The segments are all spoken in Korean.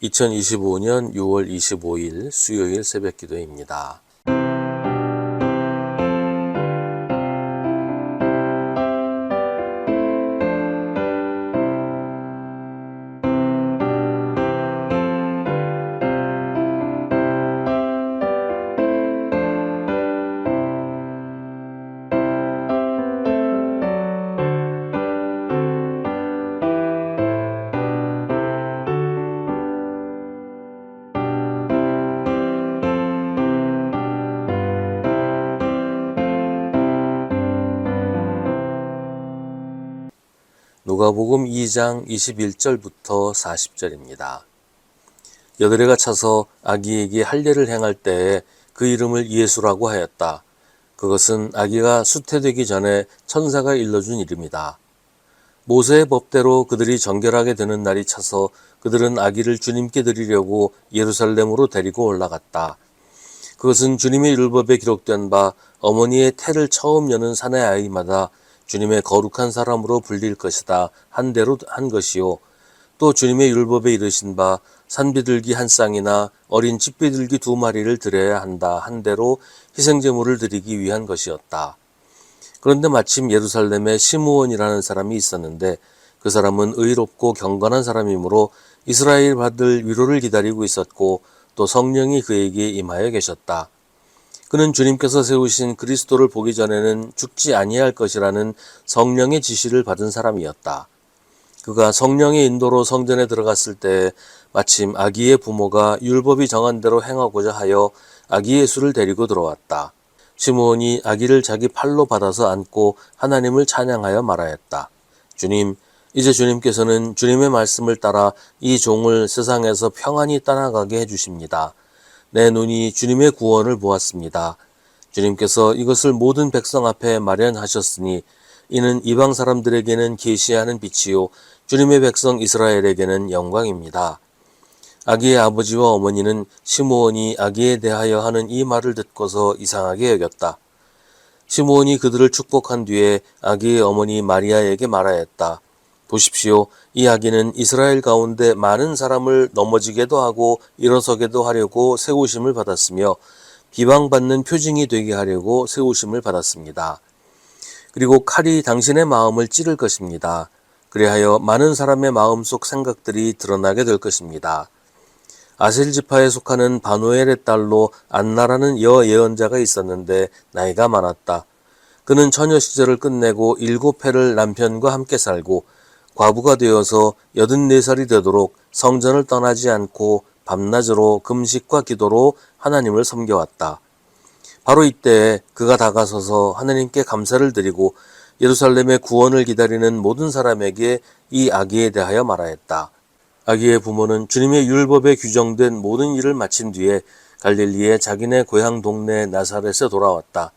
2025년 6월 25일 수요일 새벽 기도입니다. 누가복음 2장 21절부터 40절입니다. 여드레가 차서 아기에게 할례를 행할 때에 그 이름을 예수라고 하였다. 그것은 아기가 수태되기 전에 천사가 일러준 이름이다. 모세의 법대로 그들이 정결하게 되는 날이 차서 그들은 아기를 주님께 드리려고 예루살렘으로 데리고 올라갔다. 그것은 주님의 율법에 기록된 바 어머니의 태를 처음 여는 사내 아이마다 주님의 거룩한 사람으로 불릴 것이다 한 대로 한 것이요. 또 주님의 율법에 이르신 바 산비둘기 한 쌍이나 어린 집비둘기 2마리를 드려야 한다 한 대로 희생제물을 드리기 위한 것이었다. 그런데 마침 예루살렘에 시므온이라는 사람이 있었는데 그 사람은 의롭고 경건한 사람이므로 이스라엘 받을 위로를 기다리고 있었고 또 성령이 그에게 임하여 계셨다. 그는 주님께서 세우신 그리스도를 보기 전에는 죽지 아니할 것이라는 성령의 지시를 받은 사람이었다. 그가 성령의 인도로 성전에 들어갔을 때 마침 아기의 부모가 율법이 정한 대로 행하고자 하여 아기 예수를 데리고 들어왔다. 시므온이 아기를 자기 팔로 받아서 안고 하나님을 찬양하여 말하였다. 주님, 이제 주님께서는 주님의 말씀을 따라 이 종을 세상에서 평안히 떠나가게 해주십니다. 내 눈이 주님의 구원을 보았습니다. 주님께서 이것을 모든 백성 앞에 마련하셨으니 이는 이방 사람들에게는 계시하는 빛이요 주님의 백성 이스라엘에게는 영광입니다. 아기의 아버지와 어머니는 시므온이 아기에 대하여 하는 이 말을 듣고서 이상하게 여겼다. 시므온이 그들을 축복한 뒤에 아기의 어머니 마리아에게 말하였다. 보십시오. 이 아기는 이스라엘 가운데 많은 사람을 넘어지게도 하고 일어서게도 하려고 세우심을 받았으며 비방받는 표징이 되게 하려고 세우심을 받았습니다. 그리고 칼이 당신의 마음을 찌를 것입니다. 그리하여 많은 사람의 마음속 생각들이 드러나게 될 것입니다. 아셀 지파에 속하는 바누엘의 딸로 안나라는 여 예언자가 있었는데 나이가 많았다. 그는 처녀 시절을 끝내고 7해를 남편과 함께 살고 과부가 되어서 84살이 되도록 성전을 떠나지 않고 밤낮으로 금식과 기도로 하나님을 섬겨왔다. 바로 이때 그가 다가서서 하나님께 감사를 드리고 예루살렘의 구원을 기다리는 모든 사람에게 이 아기에 대하여 말하였다. 아기의 부모는 주님의 율법에 규정된 모든 일을 마친 뒤에 갈릴리의 자기네 고향 동네 나사렛에 돌아왔다.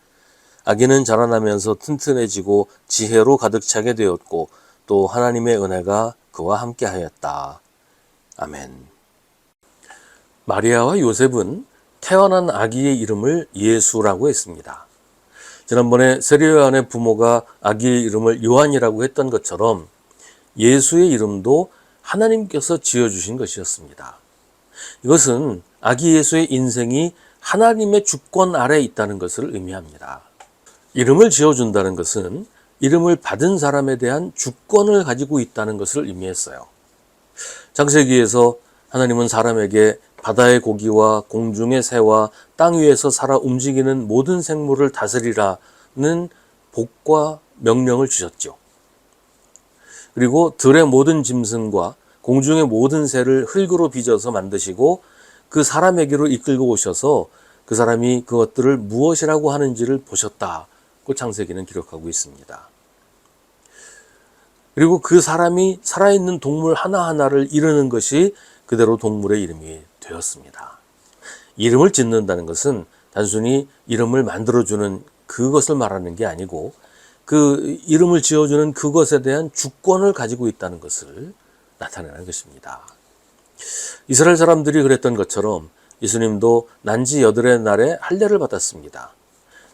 아기는 자라나면서 튼튼해지고 지혜로 가득 차게 되었고 또 하나님의 은혜가 그와 함께 하였다. 아멘. 마리아와 요셉은 태어난 아기의 이름을 예수라고 했습니다. 지난번에 세례요한의 부모가 아기의 이름을 요한이라고 했던 것처럼 예수의 이름도 하나님께서 지어주신 것이었습니다. 이것은 아기 예수의 인생이 하나님의 주권 아래 있다는 것을 의미합니다. 이름을 지어준다는 것은 이름을 받은 사람에 대한 주권을 가지고 있다는 것을 의미했어요. 창세기에서 하나님은 사람에게 바다의 고기와 공중의 새와 땅 위에서 살아 움직이는 모든 생물을 다스리라는 복과 명령을 주셨죠. 그리고 들의 모든 짐승과 공중의 모든 새를 흙으로 빚어서 만드시고 그 사람에게로 이끌고 오셔서 그 사람이 그것들을 무엇이라고 하는지를 보셨다고 창세기는 기록하고 있습니다. 그리고 그 사람이 살아있는 동물 하나하나를 이르는 것이 그대로 동물의 이름이 되었습니다. 이름을 짓는다는 것은 단순히 이름을 만들어주는 그것을 말하는 게 아니고 그 이름을 지어주는 그것에 대한 주권을 가지고 있다는 것을 나타내는 것입니다. 이스라엘 사람들이 그랬던 것처럼 예수님도 난지 8의 날에 할례를 받았습니다.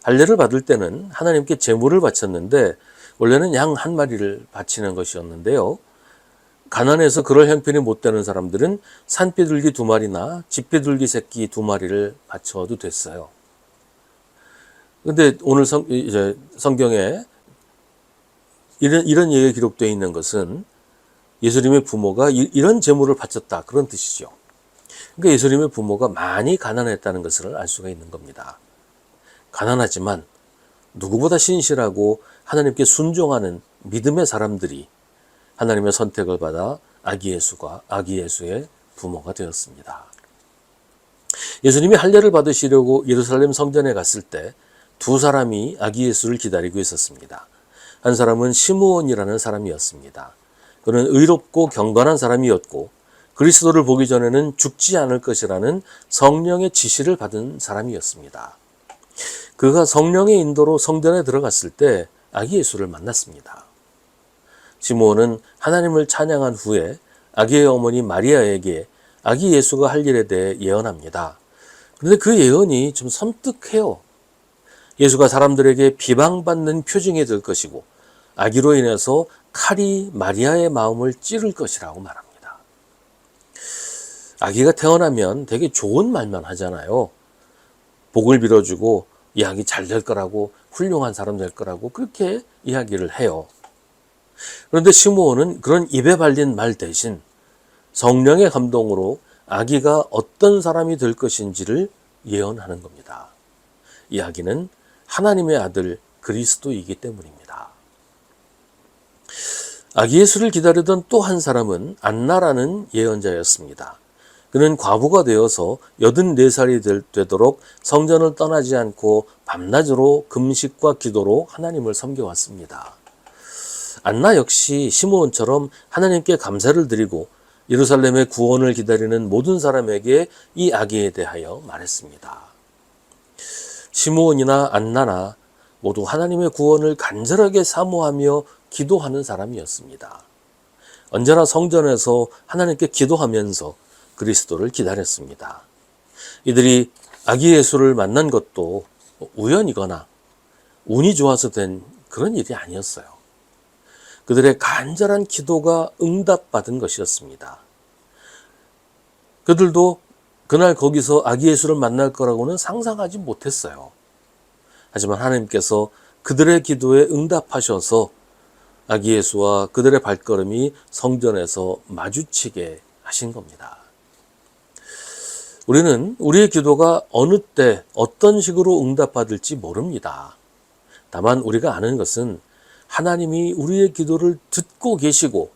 할례를 받을 때는 하나님께 제물을 바쳤는데 원래는 양 한 마리를 바치는 것이었는데요. 가난해서 그럴 형편이 못 되는 사람들은 산비둘기 2마리나 집비둘기 새끼 2마리를 바쳐도 됐어요. 근데 오늘 이제 성경에 이런 얘기가 기록되어 있는 것은 예수님의 부모가 이런 재물을 바쳤다, 그런 뜻이죠. 그러니까 예수님의 부모가 많이 가난했다는 것을 알 수가 있는 겁니다. 가난하지만 누구보다 신실하고 하나님께 순종하는 믿음의 사람들이 하나님의 선택을 받아 아기 예수의 부모가 되었습니다. 예수님이 할례를 받으시려고 예루살렘 성전에 갔을 때 2사람이 아기 예수를 기다리고 있었습니다. 한 사람은 시므온이라는 사람이었습니다. 그는 의롭고 경건한 사람이었고 그리스도를 보기 전에는 죽지 않을 것이라는 성령의 지시를 받은 사람이었습니다. 그가 성령의 인도로 성전에 들어갔을 때 아기 예수를 만났습니다. 시므온은 하나님을 찬양한 후에 아기의 어머니 마리아에게 아기 예수가 할 일에 대해 예언합니다. 그런데 그 예언이 좀 섬뜩해요. 예수가 사람들에게 비방받는 표징이 될 것이고 아기로 인해서 칼이 마리아의 마음을 찌를 것이라고 말합니다. 아기가 태어나면 되게 좋은 말만 하잖아요. 복을 빌어주고 이 아기 잘 될 거라고, 훌륭한 사람 될 거라고 그렇게 이야기를 해요. 그런데 시므온은 그런 입에 발린 말 대신 성령의 감동으로 아기가 어떤 사람이 될 것인지를 예언하는 겁니다. 이 아기는 하나님의 아들 그리스도이기 때문입니다. 아기 예수를 기다리던 또 한 사람은 안나라는 예언자였습니다. 그는 과부가 되어서 84살이 되도록 성전을 떠나지 않고 밤낮으로 금식과 기도로 하나님을 섬겨왔습니다. 안나 역시 시므온처럼 하나님께 감사를 드리고 예루살렘의 구원을 기다리는 모든 사람에게 이 아기에 대하여 말했습니다. 시므온이나 안나나 모두 하나님의 구원을 간절하게 사모하며 기도하는 사람이었습니다. 언제나 성전에서 하나님께 기도하면서 그리스도를 기다렸습니다. 이들이 아기 예수를 만난 것도 우연이거나 운이 좋아서 된 그런 일이 아니었어요. 그들의 간절한 기도가 응답받은 것이었습니다. 그들도 그날 거기서 아기 예수를 만날 거라고는 상상하지 못했어요. 하지만 하나님께서 그들의 기도에 응답하셔서 아기 예수와 그들의 발걸음이 성전에서 마주치게 하신 겁니다. 우리는 우리의 기도가 어느 때 어떤 식으로 응답받을지 모릅니다. 다만 우리가 아는 것은 하나님이 우리의 기도를 듣고 계시고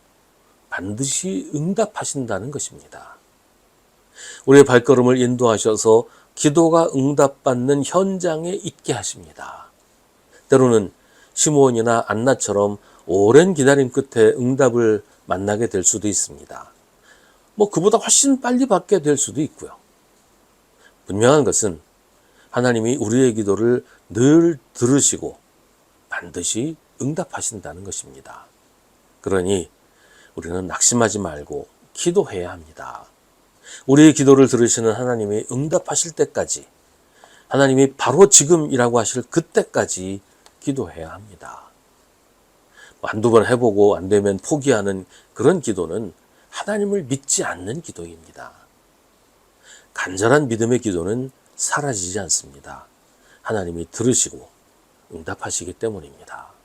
반드시 응답하신다는 것입니다. 우리의 발걸음을 인도하셔서 기도가 응답받는 현장에 있게 하십니다. 때로는 시므온이나 안나처럼 오랜 기다림 끝에 응답을 만나게 될 수도 있습니다. 그보다 훨씬 빨리 받게 될 수도 있고요. 분명한 것은 하나님이 우리의 기도를 늘 들으시고 반드시 응답하신다는 것입니다. 그러니 우리는 낙심하지 말고 기도해야 합니다. 우리의 기도를 들으시는 하나님이 응답하실 때까지, 하나님이 바로 지금이라고 하실 그때까지 기도해야 합니다. 한두 번 해보고 안 되면 포기하는 그런 기도는 하나님을 믿지 않는 기도입니다. 간절한 믿음의 기도는 사라지지 않습니다. 하나님이 들으시고 응답하시기 때문입니다.